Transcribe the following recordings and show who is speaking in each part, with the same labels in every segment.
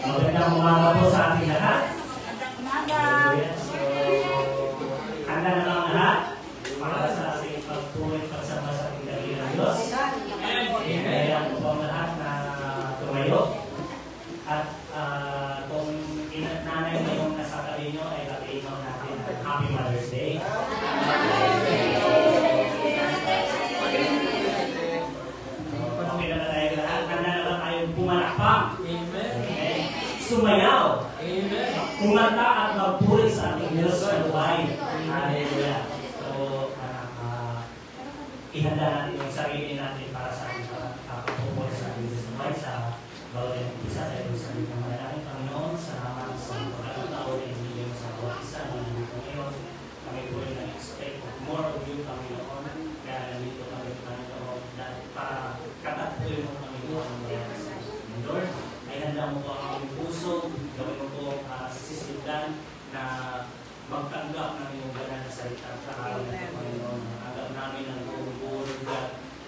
Speaker 1: Magandang umaga po sa ating lahat. So, handa na lang lahat para sa ating pagpulit pagsama sa ating dakilang Diyos. Kaya po po lahat na tumayo. At kung nanay na yung nasa tabi nyo, ay kapiin natin Happy Mother's Day. Okay na tayo lahat. Handa na lang tayong pumalakpak. Sumayaw. Amen. Kumanta at magpuri sa ating Diyos sa buhay. Hallelujah. So, ihanda natin yung sarili natin para sa ating pagpupuri sa ating Diyos sa buhay sa bawat isa sa Diyos sa ating manalangin. Panginoon, salamat sa pagkakataon na hindi mo sa bawat isa na nandito ngayon. Kami po ay nag-expect more of you, Panginoon. Kaya nandito kami, Panginoon, para katatpuin mo, Panginoon, ang mga sa Lord. Ay handa mo po ang aming puso, gawin mo po sisigdan na magtanggap ng iyong banal na salita sa araw na ito, Panginoon. Tanggap namin ang buong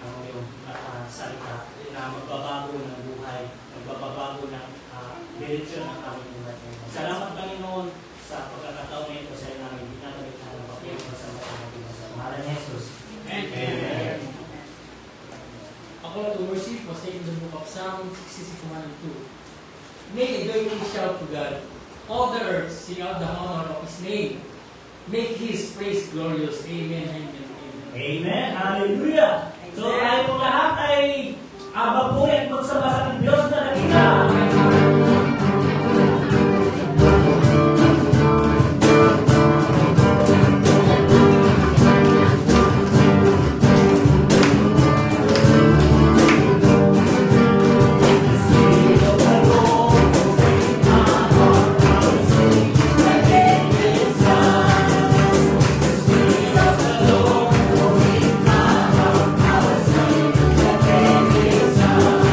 Speaker 1: ang iyong salita na magbabago ng buhay, magbabago ng direksyon ng aming buhay. Salamat, Panginoon, sa pagkakataon na ito sa iyo namin binabalik na ng papel sa mga natin sa pangalan ni Jesus. Amen.
Speaker 2: A call to worship was taken in the book of Psalm 66:1-2. Make a joyful shout to God. All the earth sing out the honor of His name. Make His praise glorious. Amen. Amen. Amen.
Speaker 1: Amen. Hallelujah. So tayo po lahat ay mapuri at magsama sa ating Diyos na nakita.
Speaker 3: Sun.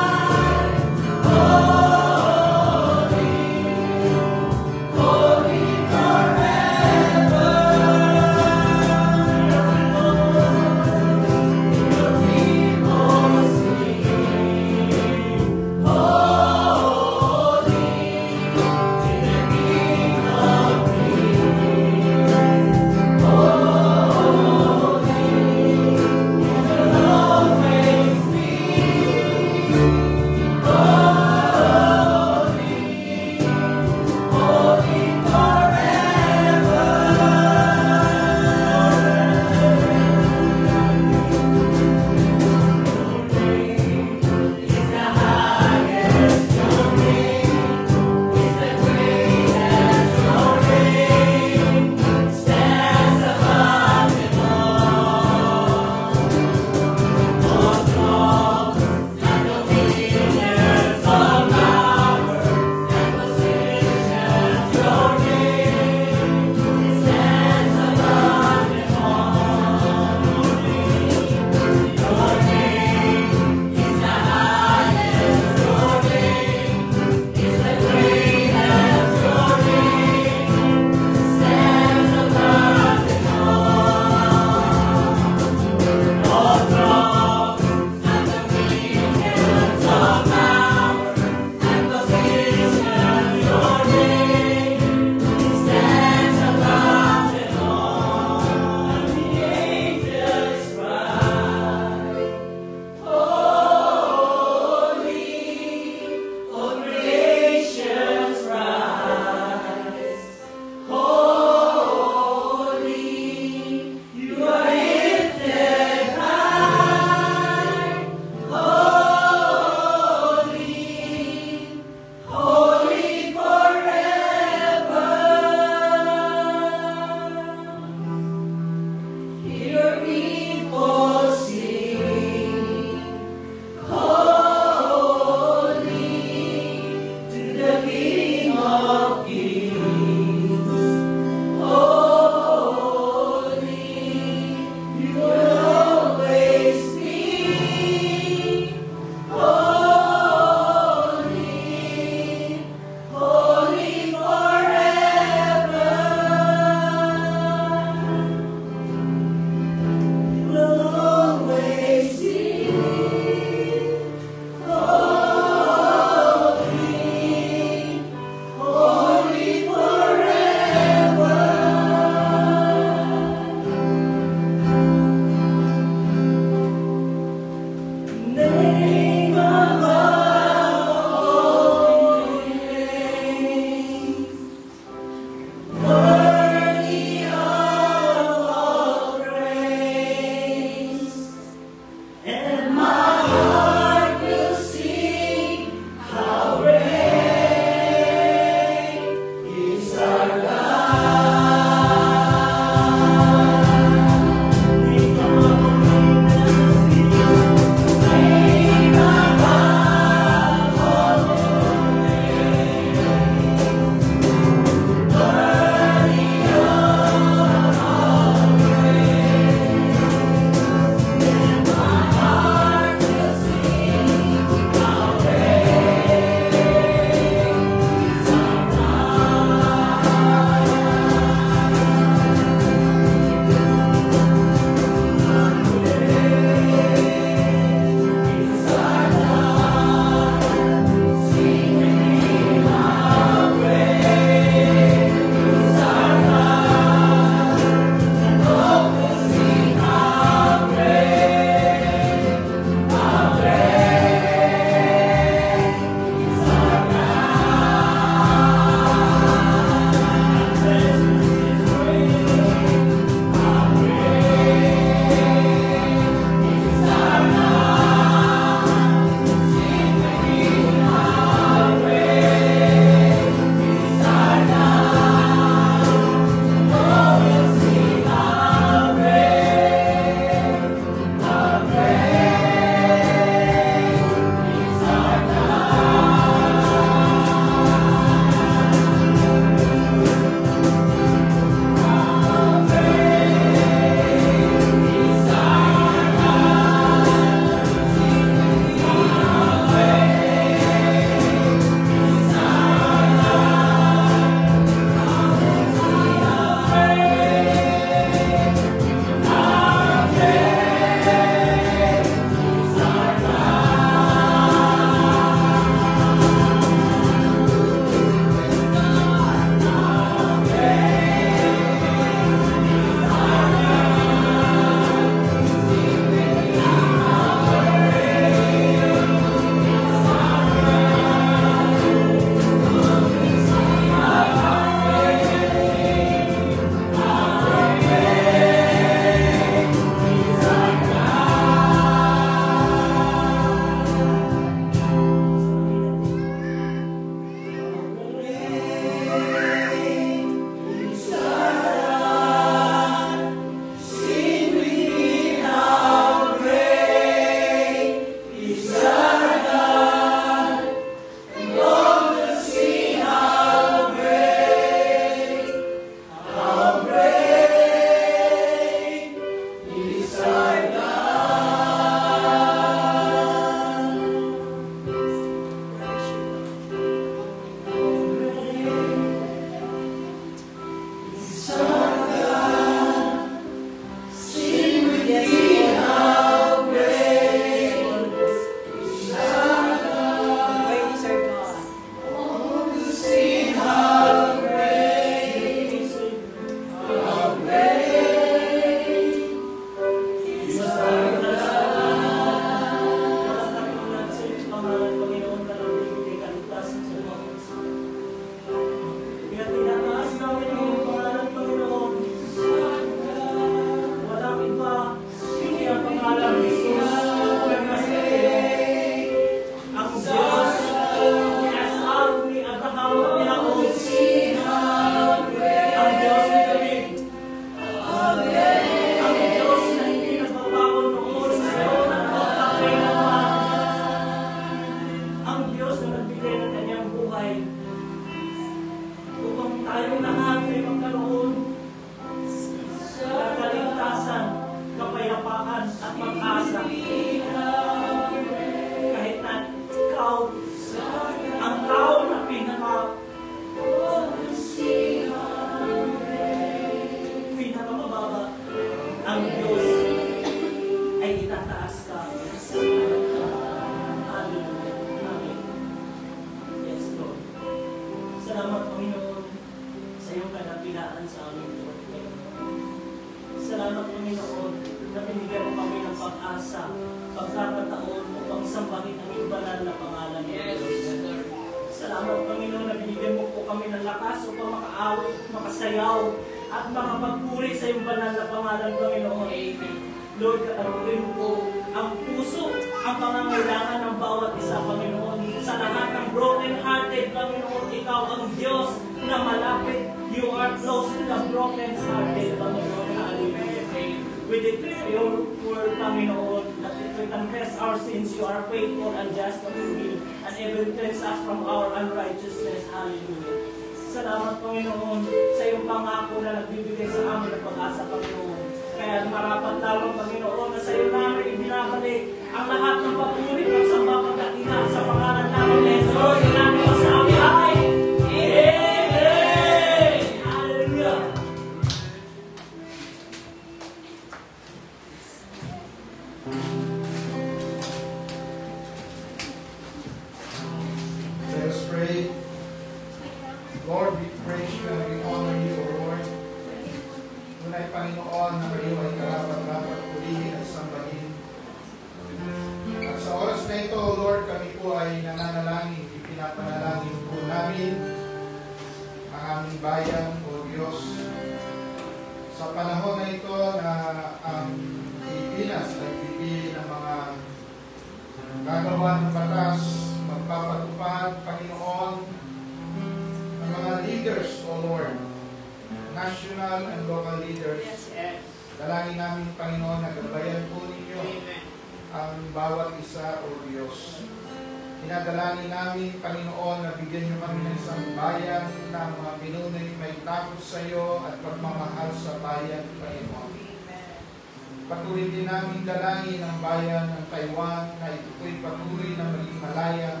Speaker 3: Patuloy din namin dalangin ang bayan ng Taiwan na ito'y patuloy na maging malaya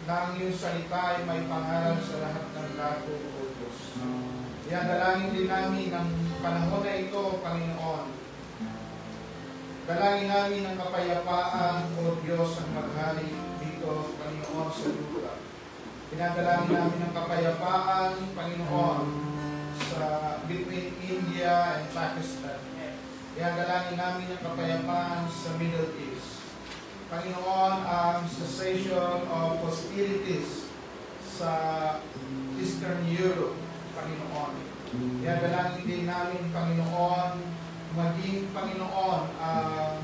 Speaker 3: na ang iyong salita ay may pangaral sa lahat ng dato o Diyos. Yan, dalangin din namin ang panahon na ito, Panginoon. Dalangin namin ang kapayapaan o Diyos ang maghari dito, Panginoon, sa lupa. Pinadalangin namin ang kapayapaan, Panginoon, sa between India and Pakistan. Dalangin namin ang kapayapaan sa Middle East. Panginoon, ang cessation of hostilities sa Eastern Europe, Panginoon. Dalangin din namin, Panginoon, maging, Panginoon, ang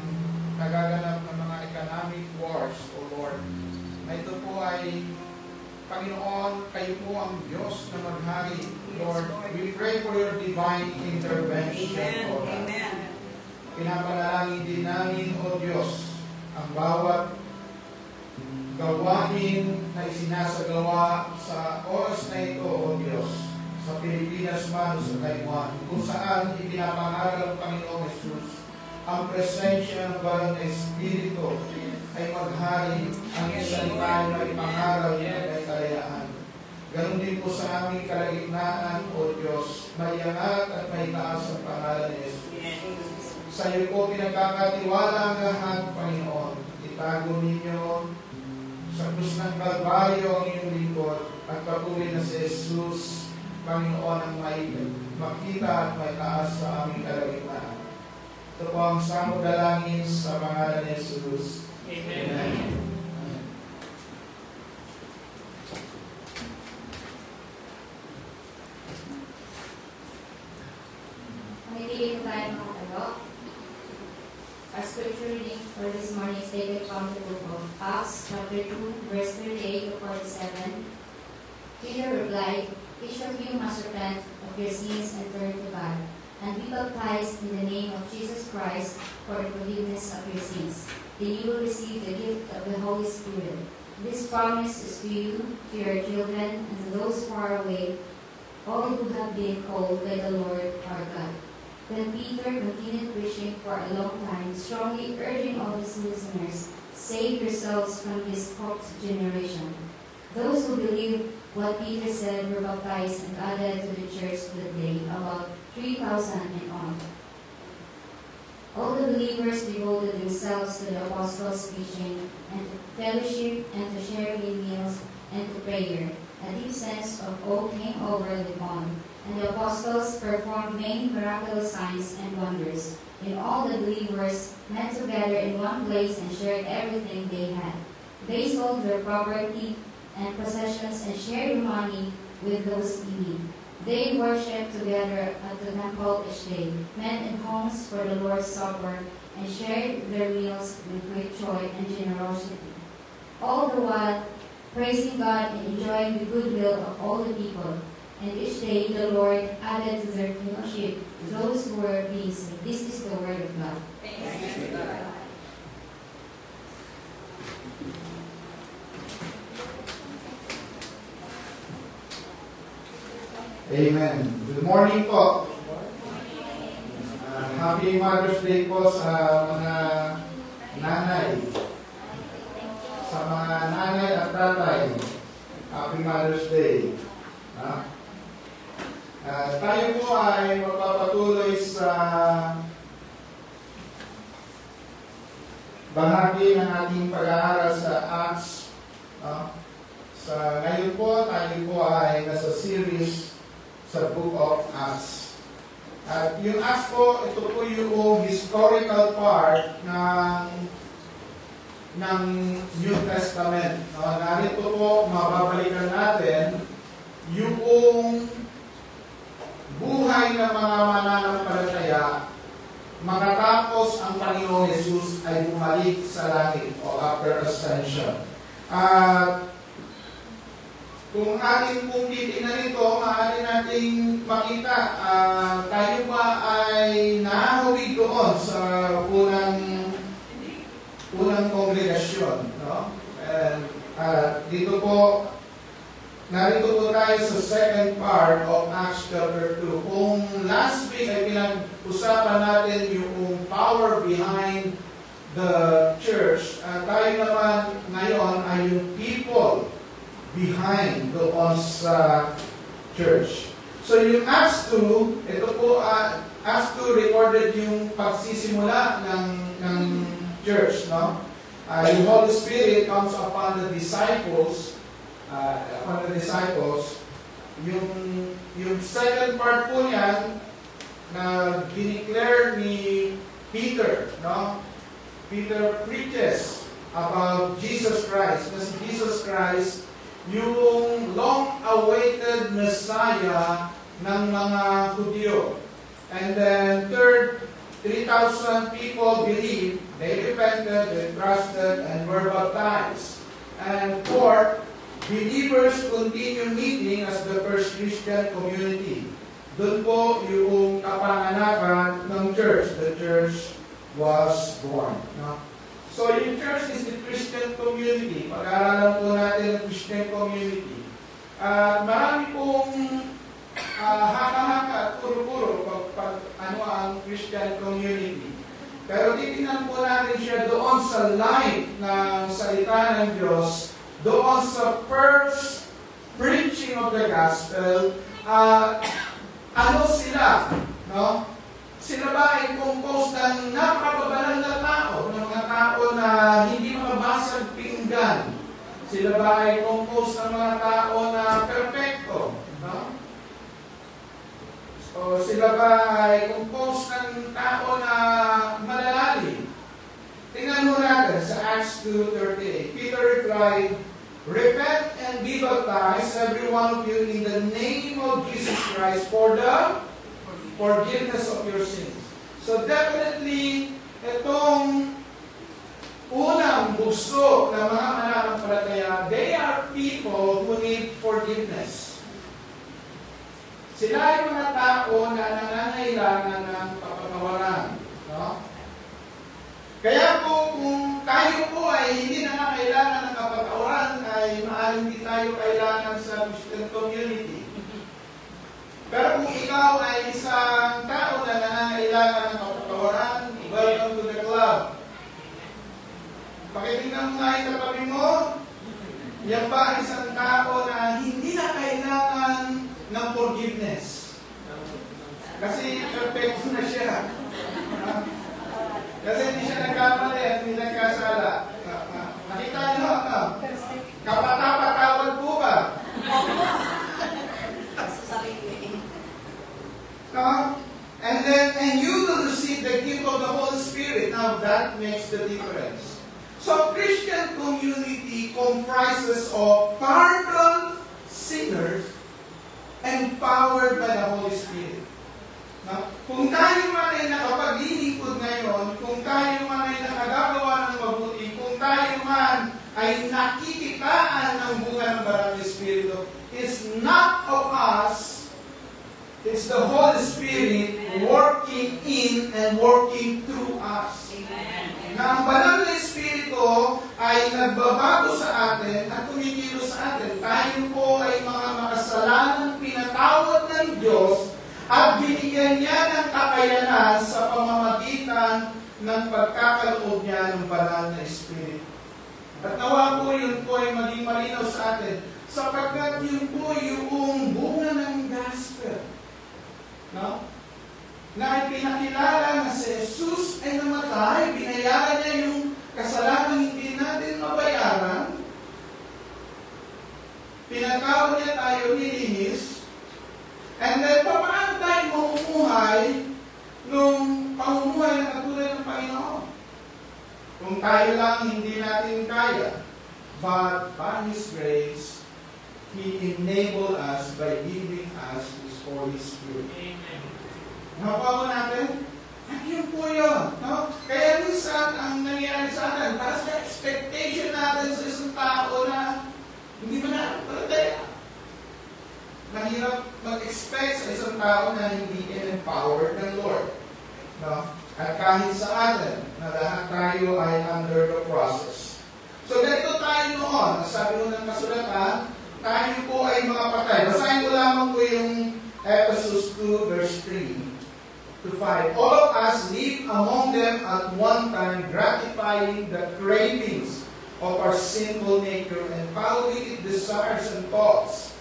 Speaker 3: nagaganap ng mga economic wars, O Lord. Na ito po ay, Panginoon, kayo po ang Diyos na maghari. Lord, we pray for your divine intervention, O Lord.
Speaker 4: Amen.
Speaker 3: Pinapanalangin din namin, O Diyos, ang bawat gawain na isinasagawa sa oras na ito, O Diyos, sa Pilipinas man o sa Taiwan, kung saan ipinapangaral ng Panginoong Jesus ang presensya ng Banal na Espiritu ay maghari, ang isalita ay ipangaral niya ay kalayaan. Ganon din po sa aming kalagitnaan, O Diyos, maiangat at maitaas ang pangalan ni Jesus. Sa iyo po pinagkakatiwala ang lahat, Panginoon. Itago ninyo sa krus ng Kalbaryo ang iyong lingkod at patuloy na si Jesus, Panginoon, ang may makita at may taas sa aming kalagitnaan. Ito po ang samot dalangin sa pangalan ni Jesus.
Speaker 2: Amen.
Speaker 3: Amen.
Speaker 4: Pumipili po tayo mga tayo. Our scripture reading for this morning is taken from the book of Acts, chapter 2, verse 38 to 47. Peter replied, "Each of you must repent of your sins and turn to God, and be baptized in the name of Jesus Christ for the forgiveness of your sins. Then you will receive the gift of the Holy Spirit. This promise is to you, to your children, and to those far away, all who have been called by the Lord our God." Then Peter continued preaching for a long time, strongly urging all his listeners, "Save yourselves from this corrupt generation." Those who believed what Peter said were baptized and added to the church that day, about 3,000 in all. All the believers devoted themselves to the apostles' teaching, and to fellowship, and to sharing in meals, and to prayer. A deep sense of awe came over them all, and the apostles performed many miraculous signs and wonders. And all the believers met together in one place and shared everything they had. They sold their property and possessions and shared the money with those in need. They worshipped together at the temple each day, met in homes for the Lord's Supper, and shared their meals with great joy and generosity, all the while praising God and enjoying the goodwill of all the people. And each day the Lord added to their fellowship those who were being saved. This is the word of God.
Speaker 5: Thanks be to God.
Speaker 3: Amen. Good morning po. Happy Mother's Day po sa mga nanay. Sa mga nanay at tatay. Happy Mother's Day. Tayo po ay magpapatuloy sa bahagi ng ating pag-aaral sa Acts. Sa ngayon po, tayo po ay nasa series sa Book of Acts. At yung Acts po, ito po yung historical part ng New Testament. Narito po, mababalikan natin yung buhay ng mga mananampalataya makatapos ang Panginoong Jesus ay bumalik sa langit o after ascension. At kung ating pong titignan ito, maaari nating makita tayo ba ay nahawig doon sa unang kongregasyon. No? Dito po, narito po tayo sa second part of Acts chapter 2. Kung last week ay pinag-usapan natin yung power behind the church, tayo naman ngayon ay yung people behind doon sa church. So yung Acts 2, ito po, Acts 2 recorded yung pagsisimula ng church, no? Yung Holy Spirit comes upon the disciples, yung second part po niyan na dineclare ni Peter, no? Peter preaches about Jesus Christ. Kasi Jesus Christ yung long-awaited Messiah ng mga Hudyo. And then third, 3,000 people believed, they repented, they trusted, and were baptized. And fourth, believers continue meeting as the first Christian community. Doon po yung kapanganakan ng church. The church was born. No? So, yung church is the Christian community. Pag-aaralan po natin ang Christian community. Marami pong haka-haka at puro-puro pag ano ang Christian community. Pero titingnan po natin siya doon sa light ng salita ng Diyos, doon sa first preaching of the gospel. Ano sila? No? Sila ba ay composed ng napakababanal na tao, ng mga tao na hindi makabasag pinggan? Sila ba ay composed ng mga tao na perfecto? No? O sila ba ay composed ng yung tao na malalalim. Tingnan mo natin sa Acts 2:38. Peter replied, "Repent and be baptized, every one of you, in the name of Jesus Christ for the forgiveness of your sins." So definitely, itong unang bugso ng mga mananampalataya, they are people who need forgiveness. Sila ay mga tao na nangangailangan ng kapatawaran. No? Kaya po, kung tayo po ay hindi nangangailangan ng kapatawaran, ay maaaring hindi tayo kailangan sa Christian community. Pero kung ikaw ay isang tao na nangangailangan ng kapatawaran, welcome to the club. Pakitingnan mo nga yung katabi mo, yan ba ang isang tao na hindi na kailangan ng forgiveness? Kasi perfecto na siya. Kasi hindi siya nagkamali at hindi nagkasala. Nakita niyo, kapatawad po ba? And you will receive the gift of the Holy Spirit. Now that makes the difference. So Christian community comprises of pardoned sinners empowered by the Holy Spirit. Now, kung tayo man ay nakapaglilingkod ngayon, kung tayo man ay nakagagawa ng mabuti, kung tayo man ay nakikitaan ng bunga ng Banal na Espiritu, it's not of us, it's the Holy Spirit working in and working through us. Na ang Banal na Espiritu ay nagbabago sa atin at kumikilos sa atin. Tayo po ay mga makasalanang pinatawad ng Diyos at binigyan niya ng kakayanan sa pamamagitan ng pagkakaloob niya ng Banal na Espiritu. At nawa po yun po ay maging malinaw sa atin sapagkat yun po yung bunga ng gospel. No? Na ipinakilala na si Jesus ay namatay, binayaran niya yung kasalanan hindi natin mabayaran, pinatawad niya tayo, nilinis, and then paano tayo mamumuhay nung pamumuhay na katulad ng Panginoon? Kung tayo lang hindi natin kaya, but by His grace, He enabled us by giving us His Holy Spirit.
Speaker 2: Amen.
Speaker 3: Napawa natin? At yun po yun. No? Kaya minsan, ang nangyayari sa atin, taas na expectation natin sa isang tao na hindi mo na palataya. Mahirap mag-expect sa isang tao na hindi empowered ng Lord. No? At kahit sa atin, na lahat tayo ay under the process. So, ganito tayo noon. Sabi ko ng kasulatan, tayo po ay mga patay. Basahin ko lamang po yung Ephesians 2 verse 3 to 5. All of us live among them at one time, gratifying the cravings of our sinful nature and following its desires and thoughts.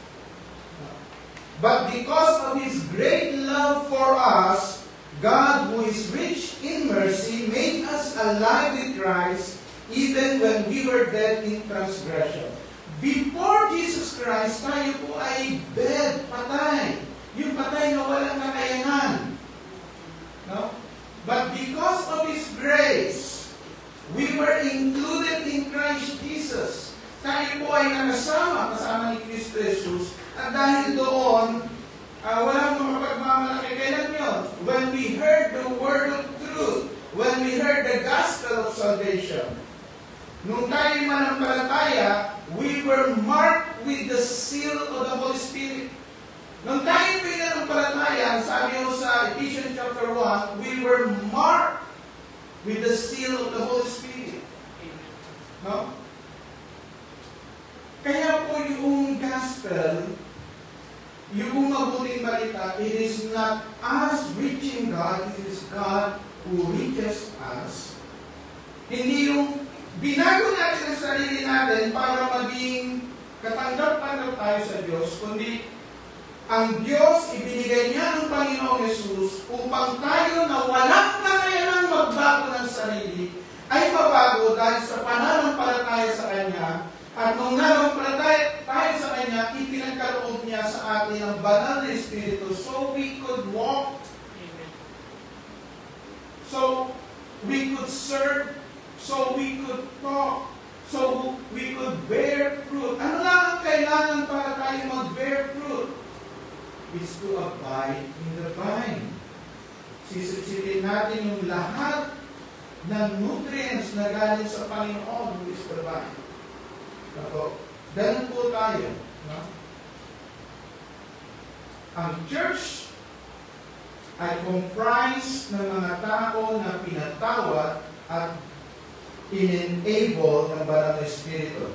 Speaker 3: But because of His great love for us, God, who is rich in mercy, made us alive with Christ even when we were dead in transgression. Before Jesus Christ, tayo po ay dead, patay. Yung patay na walang kakayanan. No? But because of His grace, we were included in Christ Jesus. Tayo po ay kasama ni Kristo Jesus. At dahil doon, walang makapagmamalaki. Kailan yun? When we heard the word of truth, when we heard the gospel of salvation, nung tayo manampalataya, we were marked with the seal of the Holy Spirit. Nung tayo pinanampalataya, sabi ko sa Ephesians chapter 1, we were marked with the seal of the Holy Spirit. No? Kaya po yung gospel, yung mabuting balita, it is not us reaching God, it is God who reaches us. Hindi yung binago natin ang sarili natin para maging katanggap-tanggap tayo sa Diyos, kundi ang Diyos, ibinigay niya ng Panginoong Yesus upang tayo na walang kakayanang magbago ng sarili ay mabago dahil sa pananampalataya sa Kanya. At nung nanampalataya tayo sa Kanya, ipinagkaloob niya sa atin ang Banal na Espiritu so we could walk so we could serve, so we could talk, so we could bear fruit. Ano lang ang kailangan para tayo mag-bear fruit? Is to abide in the vine. Sisipsipin natin yung lahat ng nutrients na galing sa Panginoon, who is the vine. Ako, ganun po tayo. No? Ang church ay comprised ng mga tao na pinatawad at in-enable ng Banal na Espiritu.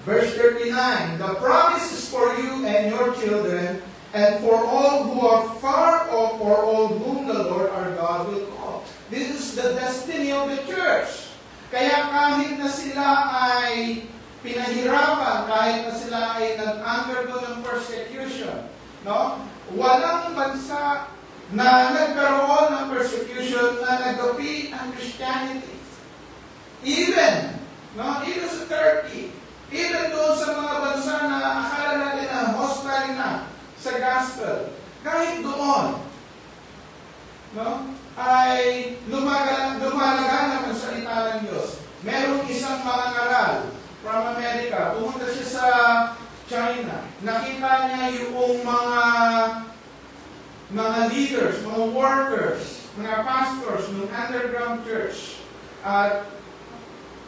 Speaker 3: Verse 39, the promise is for you and your children, and for all who are far off, for all whom the Lord our God will call. This is the destiny of the church. Kaya kahit na sila ay pinahirapan, kahit na sila ay nag-undergo ng persecution, no? Walang bansa na nagkaroon ng persecution na nagapi ang Christianity. Even sa Turkey, even doon sa mga bansa na akala natin na hostile na sa gospel, kahit doon, no, ay lumalaga ang salita ng Diyos. Merong isang mangangaral from America, pumunta siya sa China. Nakita niya yung mga leaders, mga workers, mga pastors ng underground church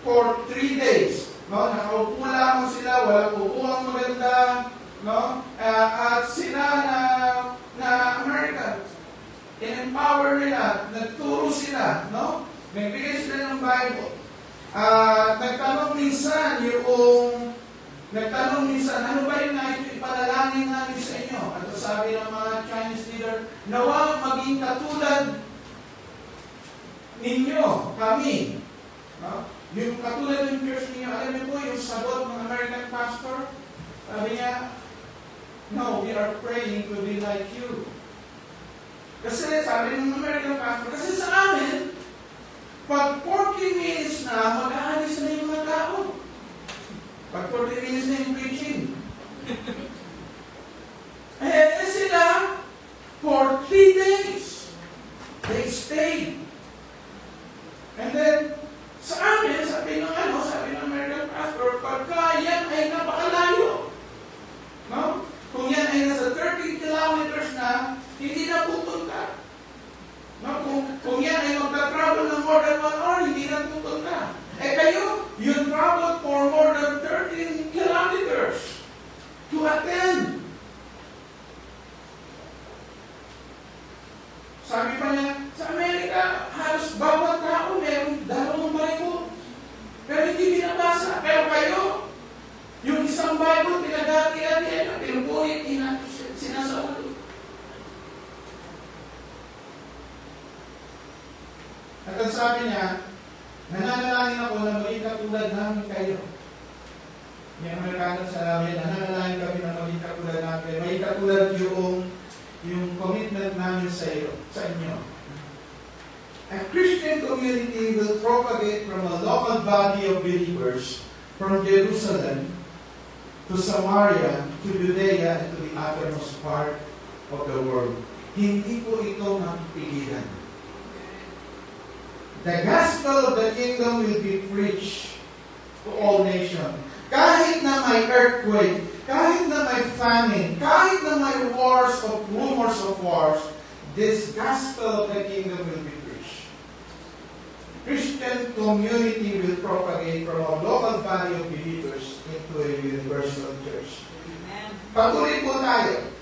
Speaker 3: for 3 days. No? Nakaupo lamang sila, walang upuang maganda, no? At sila na Americans, in-empower nila, nagturo sila, no? Nagbigay sila ng Bible. Nagtanong minsan, ano ba yung nais ipanalangin namin sa inyo? At sabi ng mga Chinese leader, nawa maging katulad ninyo, kami. No? Yung katulad ng church ninyo, alam niyo po yung sagot ng American pastor? Sabi niya, no, we are praying to be like you. Kasi sabi ng American pastor, kasi sa amin, pag 40 minutes na, mag-aalis na yung mga tao. Pag 40 minutes na yung preaching. Sila, for 3 days, they stayed. And then, sa amin, sabi ng American pastor, pagka yan ay napakalayo. No? Kung yan ay nasa 30 kilometers na, hindi na pupunta. No? Kung yan ay magta-travel ng more than 1 hour, hindi na pupunta. Kayo, you travel for more than 13 kilometers to attend. Sabi pa niya, sa Amerika, halos bawat tao meron 2 Bible. Pero hindi binabasa. Pero kayo, yung isang Bible, pinagati-ati, pinupulit, sinasaulo. At ang sabi niya, nananalangin ako na maging katulad namin kayo. Yung Amerikano sa amin, nananalangin kami na maging katulad namin. Maging katulad yung commitment namin sa inyo. A Christian community will propagate from a local body of believers from Jerusalem to Samaria, to Judea, and to the uttermost part of the world. Hindi po ito mapipigilan. The gospel of the kingdom will be preached to all nations. Kahit na may earthquake, kahit na may famine, kahit na may rumors of wars, this gospel of the kingdom will be preached. Christian community will propagate from a local body of believers into a universal church. Patuloy po tayo.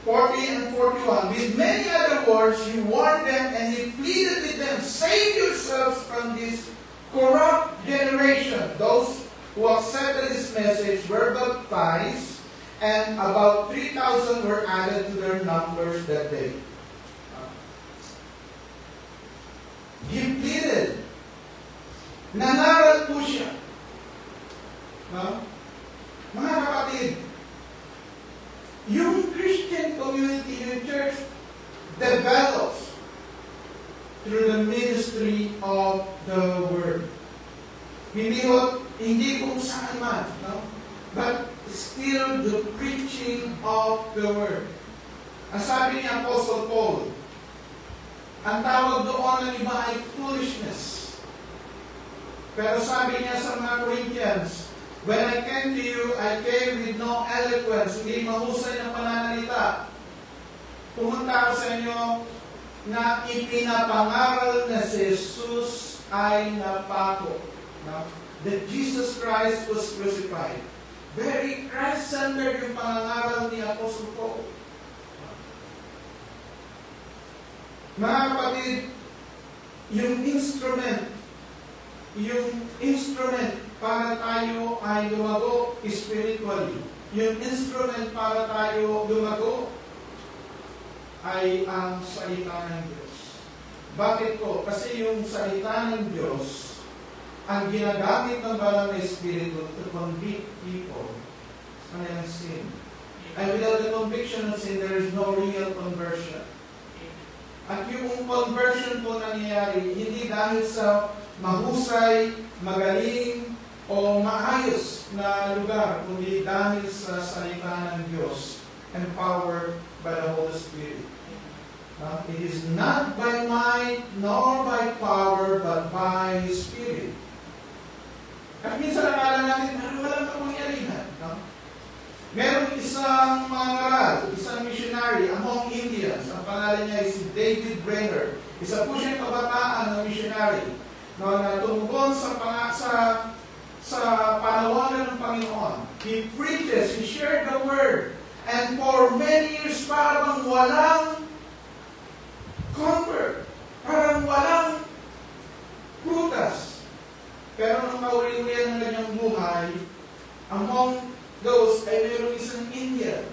Speaker 3: 40 and 41. With many other words, he warned them and he pleaded with them, save yourselves from this corrupt generation. Those who accepted his message were baptized, and about 3,000 were added to their numbers that day. He pleaded. Nangaral po siya. No? Mga kapatid, yung Christian community, yung church, develops through the ministry of the Word. Hindi kung saan man, no? But still the preaching of the Word. Ang sabi ni Apostle Paul, Ang tawag doon ng iba ay foolishness. Pero sabi niya sa mga Corinthians, when I came to you, I came with no eloquence, hindi mahusay ng pananalita. Pumunta ako sa inyo na ipinapangaral na si Jesus ay napako. No? That Jesus Christ was crucified. Very Christ-centered yung pangangaral ni Apostle Paul. Mga kapatid, yung instrument para tayo ay lumago spiritually, yung instrument para tayo lumago ay ang salita ng Diyos. Bakit po? Kasi yung salita ng Diyos ang ginagamit ng banal na Espiritu to convict people sa kanilang sin. And without the conviction of sin, there is no real conversion. At yung conversion po nangyayari, hindi dahil sa mahusay, magaling, o maayos na lugar, kundi dahil sa salita ng Diyos, empowered by the Holy Spirit. It is not by might, nor by power, but by His Spirit. At minsan nakala natin, walang kapangyarihan. Meron isang mangaral, isang missionary among Indians. Ang pangalan niya is David Brainerd. Isa po siyang kabataan na missionary na tumugon sa panawagan ng Panginoon. He preaches, he shared the word. And for many years, parang walang convert. Parang walang prutas. Pero nung mauri-urian ng kanyang buhay, among those ay mayroong isang Indian.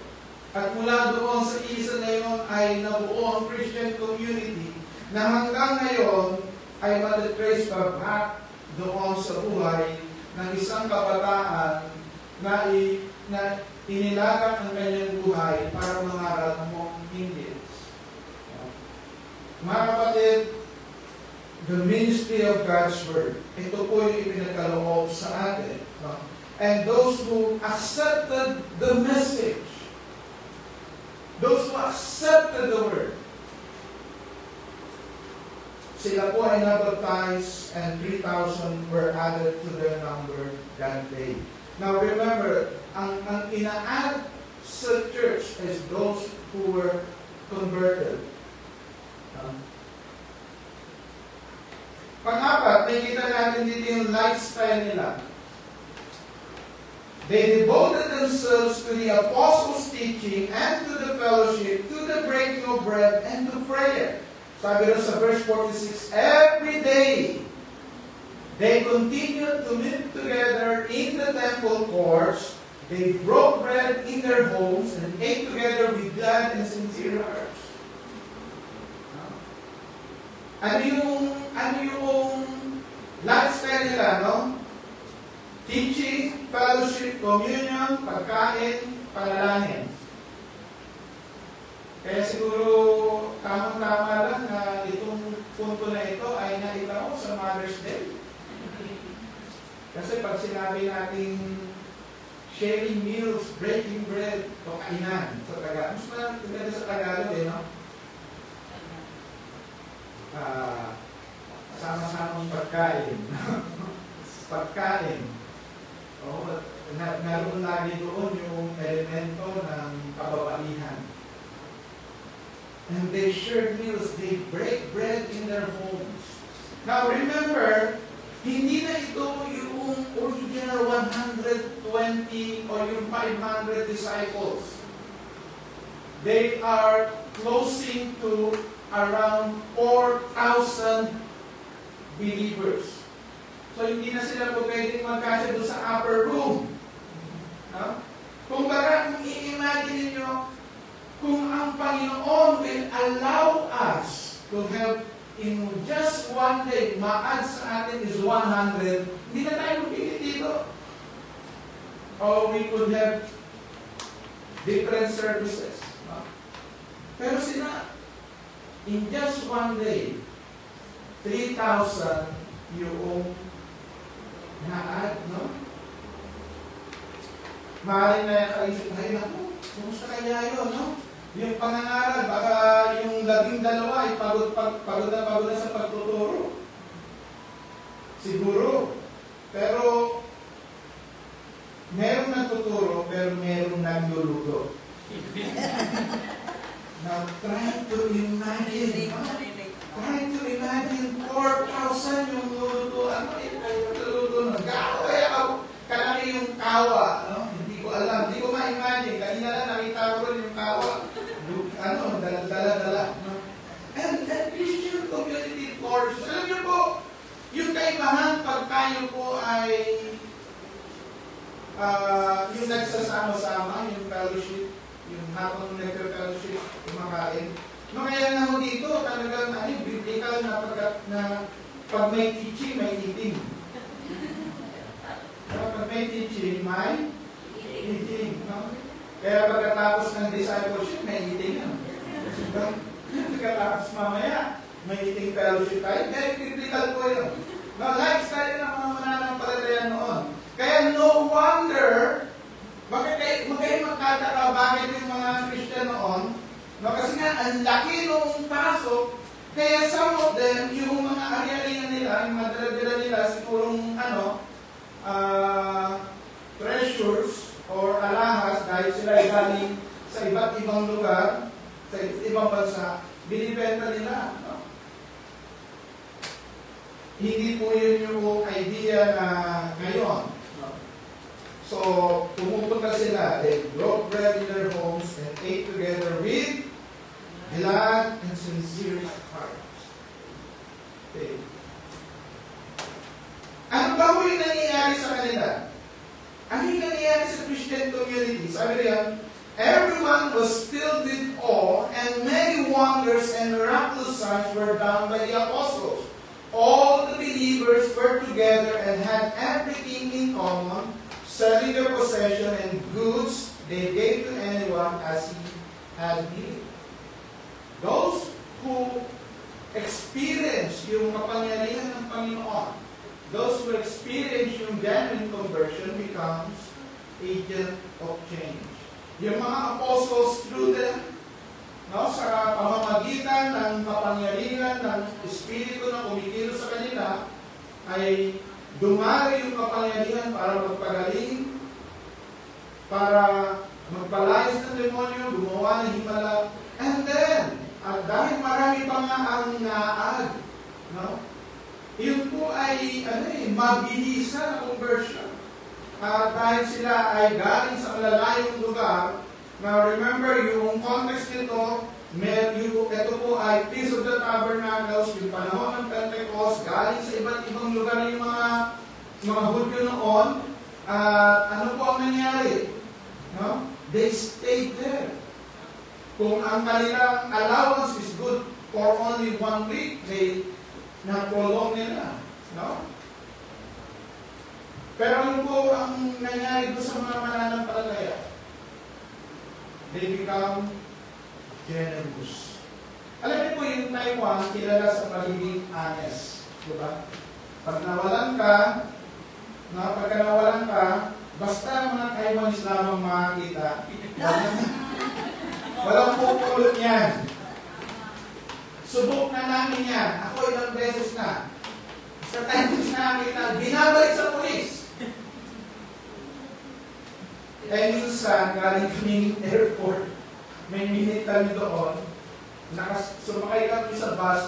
Speaker 3: At mula doon sa isa na yun ay nabuo ang Christian community na hanggang ngayon ay matatrace pa back doon sa buhay ng isang kabataan na inilagan ang kanyang buhay para mangaral among Indians. Mga kapatid, the ministry of God's Word, ito po yung ipinagkaloob sa atin. And those who accepted the message, those who accepted the Word, sila po ay nabaptized and 3,000 were added to their number that day. Now remember, ang ina-add sa church is those who were converted. Pang-apat, nakikita natin dito yung lifestyle nila. They devoted themselves to the apostles' teaching and to the fellowship, to the breaking of bread, and to prayer. Sabi rin sa verse 46, every day they continued to meet together in the temple courts. They broke bread in their homes and ate together with glad and sincere hearts. Ano yung lifestyle nila, no? Teaching, fellowship, communion, pagkain, panalangin. Kaya siguro tamang-tama lang na itong punto na ito ay naitaw sa Mother's Day. Kasi pag sinabi natin sharing meals, breaking bread, o kainan sa Tagalog. Mas maganda sa Tagalog no? Sama-samang pagkain. Pagkain. Naroon lagi doon yung elemento ng kababaihan. And they shared meals, they break bread in their homes. Now remember, hindi na ito yung original 120 o yung 500 disciples. They are closing to around 4,000 believers. So, hindi na sila po pwedeng magkasya doon sa upper room. No? Kung baga, kung i-imagine nyo, kung ang Panginoon will allow us to have in just one day, ma-add sa atin is 100, hindi na tayo magpili dito. Or we could have different services. No? Pero sila, in just one day, 3,000 yung na-add, no? Maaaring na kaisip, ay naku, kumusta kaya yun, no? Yung pangangaral, baka yung 12 ay pagod na sa pagtuturo. Siguro. Pero, merong nagtuturo, pero merong nagluluto. Now, try to imagine 4,000 yung lulutuan. Luluto ng gaway ako. Kalaki yung kawa. No? Hindi ko alam. Hindi ko ma-imagine. Kanina lang nakita ko rin yung kawa. Dala-dala. No? And that Christian community flourishes. Alam niyo po, yung kaibahan pag tayo po ay yung nagsasama-sama, yung fellowship, yung habang nagka-fellowship, kumakain. No, kaya nga ho dito, talagang biblical na pag may teaching, may eating. Pag may teaching, may eating. No? Kaya pagkatapos ng discipleship, may eating yan. Pagkatapos mamaya, may eating fellowship tayo. Kaya biblical po yun. No, lifestyle ng mga mananampalataya noon. Kaya no wonder, bakit kayo magkataka, bakit yung mga Christian noon, no, kasi nga, ang laki nung pasok, kaya some of them, yung mga ari-arian nila, yung madala-dala nila, sigurong, treasures or alahas, dahil sila ay galing sa iba't ibang lugar, sa ibang bansa, binibenta nila. No? Hindi po yun yung idea na ngayon. No? So, pumupunta sila, they broke bread in their homes and ate together with glad and sincere hearts. Okay. Ano ba po yung nangyayari sa kanila? Ano yung nangyayari sa Christian community? Sabi niya, everyone was filled with awe and many wonders and miraculous signs were done by the apostles. All the believers were together and had everything in common, selling their possession and goods they gave to anyone as he had need. Those who experience yung kapangyarihan ng Panginoon, those who experience yung genuine conversion becomes agent of change. Yung mga apostles through them, no, sa pamamagitan ng kapangyarihan ng Espiritu na kumikilos sa kanila, ay dumari yung kapangyarihan para magpagaling, para magpalayas ng demonyo, gumawa ng himala, and then, at dahil marami pa nga ang naag, no? Yun po ay mabilisan na conversion. At dahil sila ay galing sa malalayong lugar, now remember, yung context nito, ito po ay Feast of the Tabernacles, yung panahon ng Pentecost, galing sa iba't ibang lugar yung mga Hudyo noon. Ano po ang nangyari? No? They stayed there. Kung ang kanilang allowance is good for only 1 week, they na-prolong nila. No? Pero ano po ang nangyari doon sa mga mananampalataya? They become generous. Alam niyo po yung Taiwan, kilala sa pagiging honest. Diba? Pag nawalan ka, basta mga Taiwanese lamang makakita, walang pupulot yan. Subok na namin yan. Ako ilang beses na. Sa Taiwanese nakakita, binabalik sa pulis. Minsan, galing kaming airport, may minute kami doon, sumakay kami sa bus,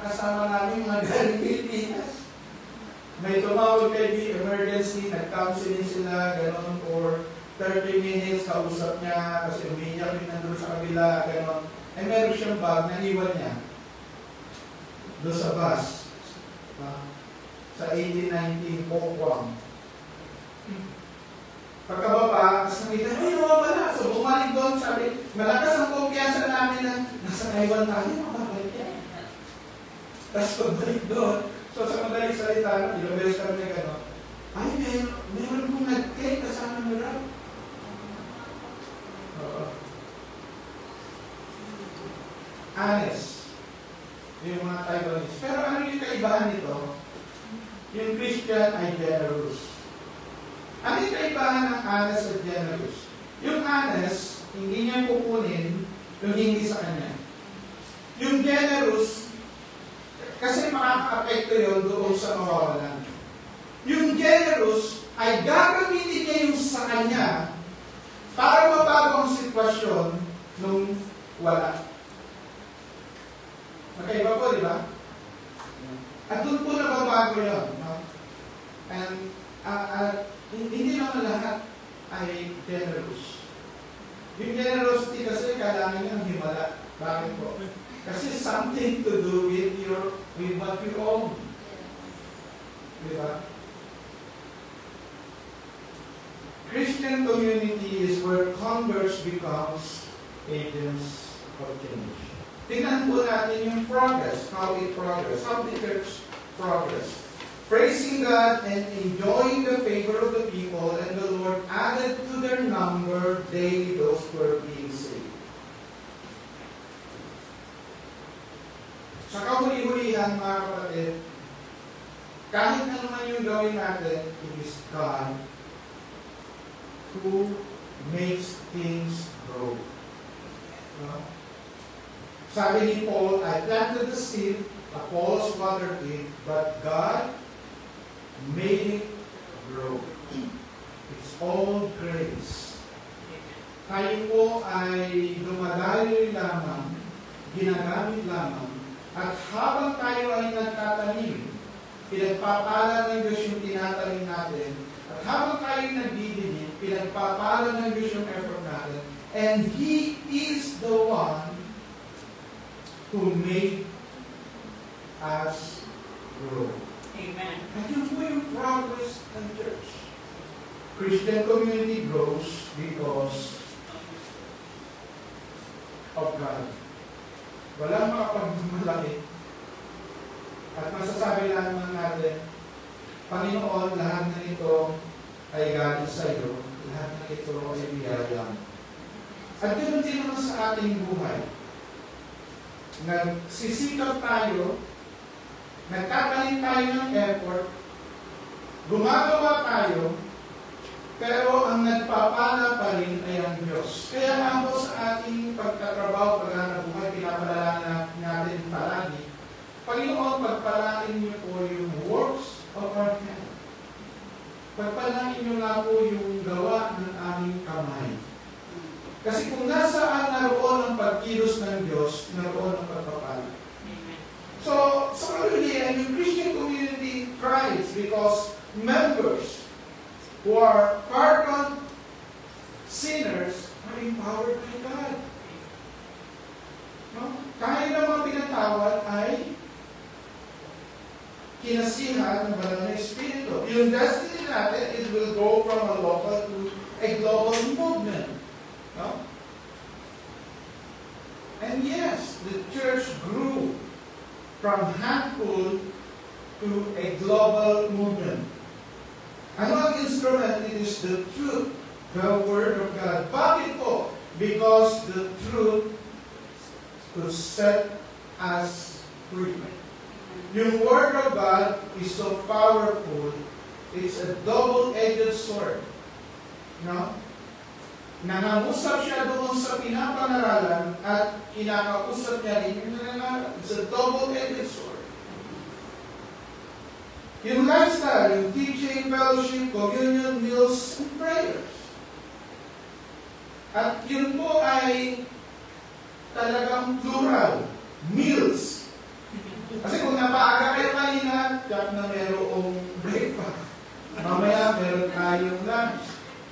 Speaker 3: kasama namin mga galing Pilipinas. May tumawag kay the emergency, nag-counseling sila, gano'n, for 30 minutes, kausap niya, kasi umiiyak rin nandun sa kabila, gano'n. Meron siyang bag, naiwan niya doon sa bus. Sa 1819, Pokwang. Pagkababa, kasi nakita, ay, nawawala. So, bumalik doon, sabi, malakas ang kumpiyansa namin na nasa Taiwan tayo, makabalik yan. Tapos pagbalik doon, so sa madaling salita, ilang beses kami na gano'n, ay, meron kong nag-cake kasama mo lang. Honest. Yung mga Taiwanese. Pero ano yung kaibahan nito? Yung Christian ay generous. Ano yung kaibahan ng honest at generous? Yung honest, hindi niya kukunin yung hindi sa kanya. Yung generous, kasi makaka-apekto yun doon sa mawawalan. Yung generous ay gagamitin niya yung sa kanya para mabago ang sitwasyon nung wala. Magkaiba po, di ba? At doon po nababago yun. No? And hindi naman lahat ay generous. Yung generosity kasi kailangan niya ng himala. Bakit po? Kasi something to do with what you own. Di ba? Christian community is where converts becomes agents of change. Tingnan po natin yung progress, how it progress, how the church progress. Praising God and enjoying the favor of the people, and the Lord added to their number daily those who were being saved. Sa kahuli-hulihan, mga kapatid, kahit ano man yung gawin natin, it is God who makes things grow. No? Sabi ni Paul, I planted the seed, Apollos watered it, but God made it grow. It's all grace. Tayo po ay dumadayoy lamang, ginagamit lamang, at habang tayo ay nagtatanim, pinagpapala ng Diyos yung tinatanim natin, at habang tayo nagdidinig, pinagpapala ng Diyos yung effort natin, and He is the one who made us grow.
Speaker 2: Amen.
Speaker 3: At yun po yung progress ng church. Christian community grows because of God. Walang makapagmalaki. At masasabi lamang natin, Panginoon, lahat na ito ay galing sa iyo. Lahat na ito ay biyaya. At ganoon din naman sa ating buhay. Nagsisikap tayo, nagtatanim tayo ng effort, gumagawa tayo, pero ang nagpapala pa rin ay ang Diyos. Kaya nga po sa ating pagtatrabaho, paghanap buhay, pinapalala natin palagi, Panginoon, pagpalain niyo po yung works of our hand. Pagpalain niyo nga po yung gawa ng aming kamay. Kasi kung nasaan naroon ang pagkilos ng Diyos, naroon ang pagpapala. So, sa kalulian, yung Christian community thrives because members who are pardoned sinners are empowered by God. No? Kahit na mga pinatawad ay kinasihan ng banal na Espiritu. Yung destiny natin, it will go from a local to a global movement. No? And yes, the church grew from handful to a global movement. Ano ang instrument? It is the truth, the Word of God. Bakit po? Because the truth to set us free. Yung Word of God is so powerful, it's a double-edged sword. No? Nanangusap siya doon sa pinapangaralan at kinakausap niya rin yung nangangaral. It's a double-edged sword. Yung lifestyle, yung teaching, fellowship, communion, meals, and prayers. At yun po ay talagang plural. Meals. Kasi kung napaaga kayo kanina, tiyak na merong breakfast. Mamaya meron tayong lunch.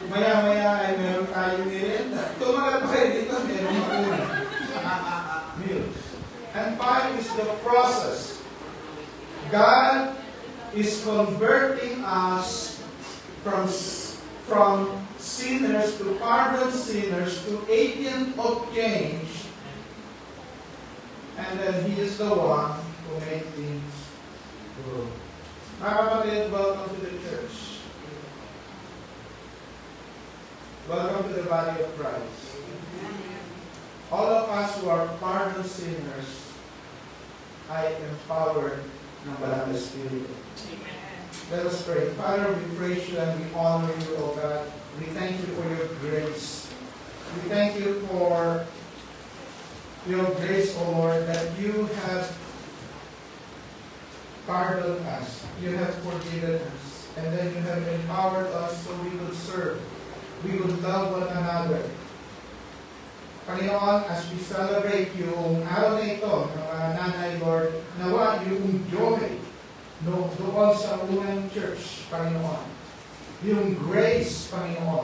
Speaker 3: Maya-maya ay meron tayong merienda. Tumagal pa kayo dito, meron mauna. Meals. And 5 is the process. God is converting us from sinners to pardoned sinners to agent of change. And then He is the one who makes things grow. Mga kapatid, welcome to the church. Welcome to the body of Christ. All of us who are pardoned sinners ay empowered ng Banal na Espiritu. Let us pray. Father, we praise you and we honor you, O God. We thank you for your grace. We thank you for your grace, O Lord, that you have pardoned us, you have forgiven us, and then you have empowered us so we could serve, we could love one another. Panginoon, as we celebrate yung araw na ito, mga nanay, Lord, nawa yung joy doon sa unang church, Panginoon. Yung grace, Panginoon,